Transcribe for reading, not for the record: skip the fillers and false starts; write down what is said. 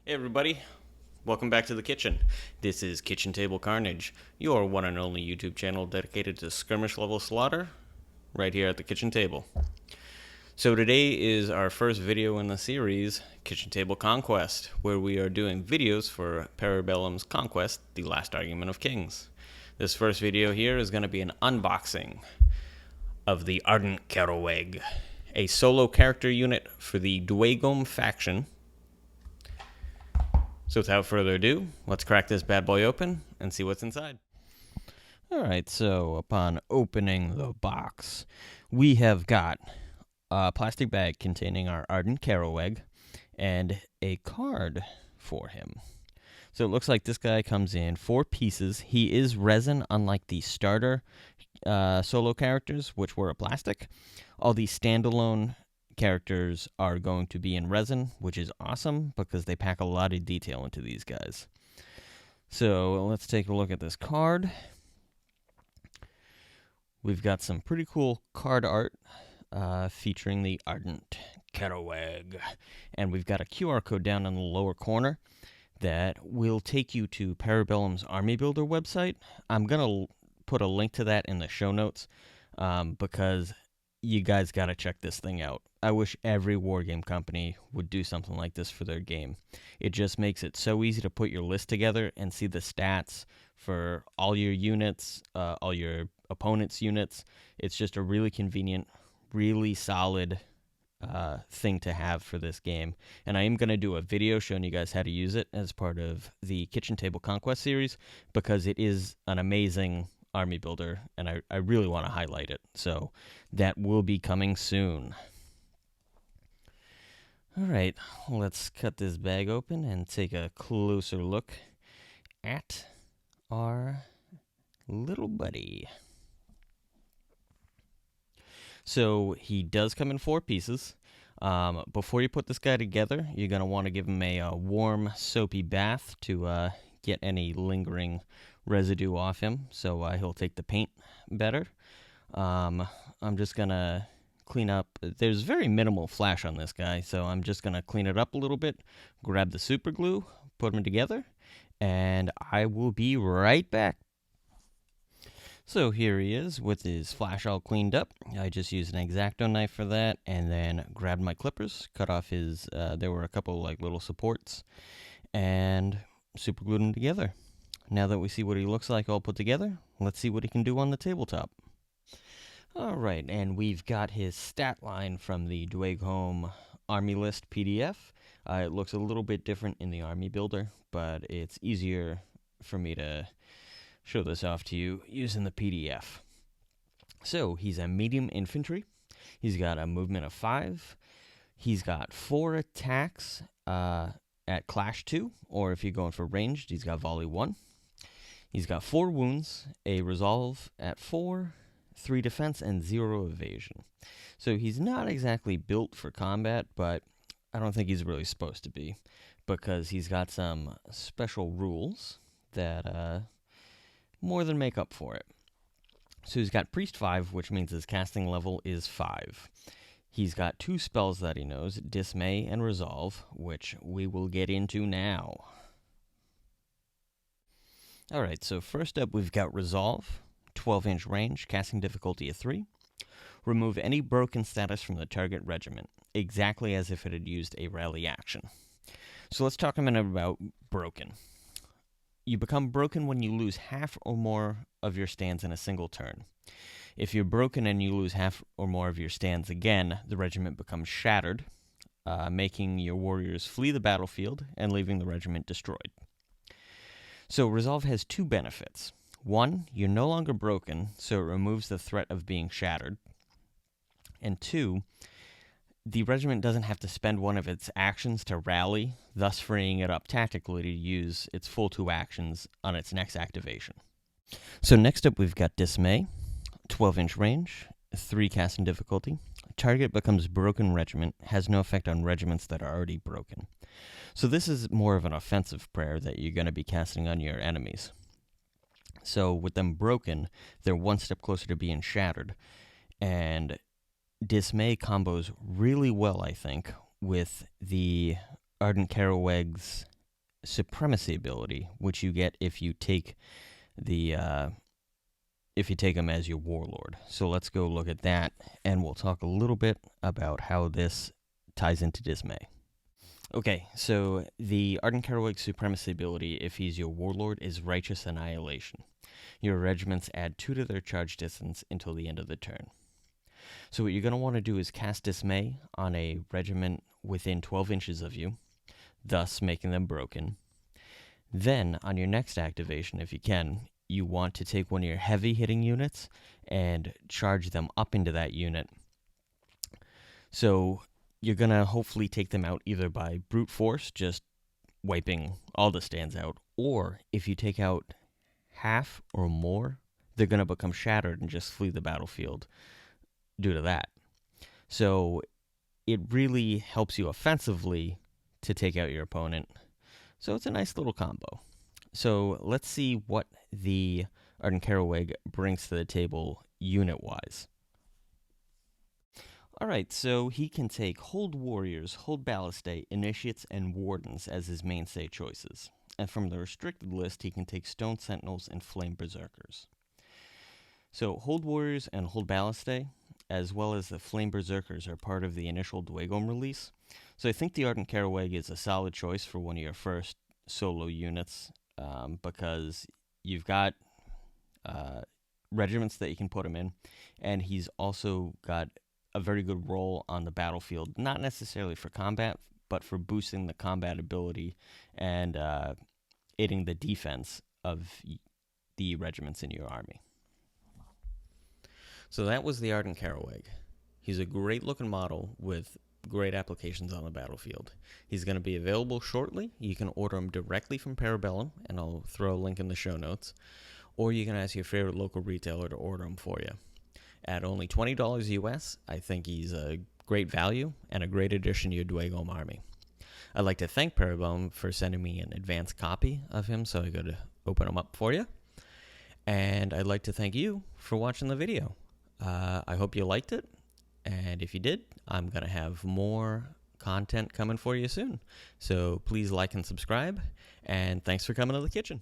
Hey everybody, welcome back to the kitchen. This is Kitchen Table Carnage, your one and only YouTube channel dedicated to skirmish level slaughter, right here at the kitchen table. So today is our first video in the series, Kitchen Table Conquest, where we are doing videos for Bellum's Conquest, the Last Argument of Kings. This first video here is going to be an unboxing of the Ardent Kerawegh, a solo character unit for the Dweghom faction. So without further ado, let's crack this bad boy open and see what's inside. Alright, so upon opening the box, we have got a plastic bag containing our Ardent Kerawegh and a card for him. So it looks like this guy comes in 4 pieces. He is resin, unlike the starter solo characters, which were a plastic. All these standalone characters are going to be in resin, which is awesome because they pack a lot of detail into these guys. So let's take a look at this card. We've got some pretty cool card art featuring the Ardent Kerawegh, and we've got a QR code down in the lower corner that will take you to Bellum's Army Builder website. I'm going to put a link to that in the show notes because you guys got to check this thing out. I wish every wargame company would do something like this for their game. It just makes it so easy to put your list together and see the stats for all your units, all your opponents' units. It's just a really convenient, really solid thing to have for this game. And I am going to do a video showing you guys how to use it as part of the Kitchen Table Conquest series because it is an amazing army builder, and I really want to highlight it. So that will be coming soon. All right, let's cut this bag open and take a closer look at our little buddy. So he does come in 4 pieces. Before you put this guy together, you're going to want to give him a warm, soapy bath to get any lingering residue off him, so he'll take the paint better. I'm just going to clean up. There's very minimal flash on this guy, so I'm just going to clean it up a little bit, grab the super glue, put them together, and I will be right back. So here he is with his flash all cleaned up. I just used an X-Acto knife for that, and then grabbed my clippers, cut off his, there were a couple like little supports, and super glued them together. Now that we see what he looks like all put together, let's see what he can do on the tabletop. Alright, and we've got his stat line from the Dweghom Army List PDF. It looks a little bit different in the Army Builder, but it's easier for me to show this off to you using the PDF. So, he's a medium infantry. He's got a movement of 5. He's got 4 attacks at Clash 2, or if you're going for ranged, he's got Volley 1. He's got 4 wounds, a resolve at 4, 3 defense, and 0 evasion. So he's not exactly built for combat, but I don't think he's really supposed to be, because he's got some special rules that more than make up for it. So he's got Priest 5, which means his casting level is 5. He's got 2 spells that he knows, Dismay and Resolve, which we will get into now. Alright, so first up we've got Resolve, 12-inch range, casting difficulty of 3. Remove any broken status from the target regiment, exactly as if it had used a rally action. So let's talk a minute about broken. You become broken when you lose half or more of your stands in a single turn. If you're broken and you lose half or more of your stands again, the regiment becomes shattered, making your warriors flee the battlefield and leaving the regiment destroyed. So Resolve has 2 benefits. 1, you're no longer broken, so it removes the threat of being shattered. And 2, the regiment doesn't have to spend one of its actions to rally, thus freeing it up tactically to use its full 2 actions on its next activation. So next up we've got Dismay, 12-inch range, 3 casting difficulty. Target becomes broken regiment, has no effect on regiments that are already broken. So this is more of an offensive prayer that you're going to be casting on your enemies. So with them broken, they're one step closer to being shattered. And Dismay combos really well, I think, with the Ardent Kerawegh's Supremacy ability, which you get if you take him as your warlord. So let's go look at that, and we'll talk a little bit about how this ties into Dismay. Okay, so the Ardent Kerawegh Supremacy ability, if he's your warlord, is Righteous Annihilation. Your regiments add 2 to their charge distance until the end of the turn. So what you're going to want to do is cast Dismay on a regiment within 12 inches of you, thus making them broken. Then, on your next activation, if you can, you want to take one of your heavy hitting units and charge them up into that unit. So you're going to hopefully take them out either by brute force, just wiping all the stands out, or if you take out half or more, they're going to become shattered and just flee the battlefield due to that. So it really helps you offensively to take out your opponent. So it's a nice little combo. So let's see what the Ardent Kerawegh brings to the table unit-wise. Alright, so he can take Hold Warriors, Hold Ballistae, Initiates, and Wardens as his mainstay choices. And from the restricted list, he can take Stone Sentinels and Flame Berserkers. So Hold Warriors and Hold Ballistae, as well as the Flame Berserkers, are part of the initial Dweghom release. So I think the Ardent Kerawegh is a solid choice for one of your first solo units, because you've got regiments that you can put him in, and he's also got a very good role on the battlefield, not necessarily for combat, but for boosting the combat ability and aiding the defense of the regiments in your army. So that was the Ardent Kerawegh. He's a great looking model with great applications on the battlefield. He's going to be available shortly. You can order him directly from Bellum, and I'll throw a link in the show notes. Or you can ask your favorite local retailer to order him for you. At only $20 US, I think he's a great value and a great addition to your Dweghom army. I'd like to thank Bellum for sending me an advanced copy of him so I could open him up for you. And I'd like to thank you for watching the video. I hope you liked it. And if you did, I'm going to have more content coming for you soon. So please like and subscribe. And thanks for coming to the kitchen.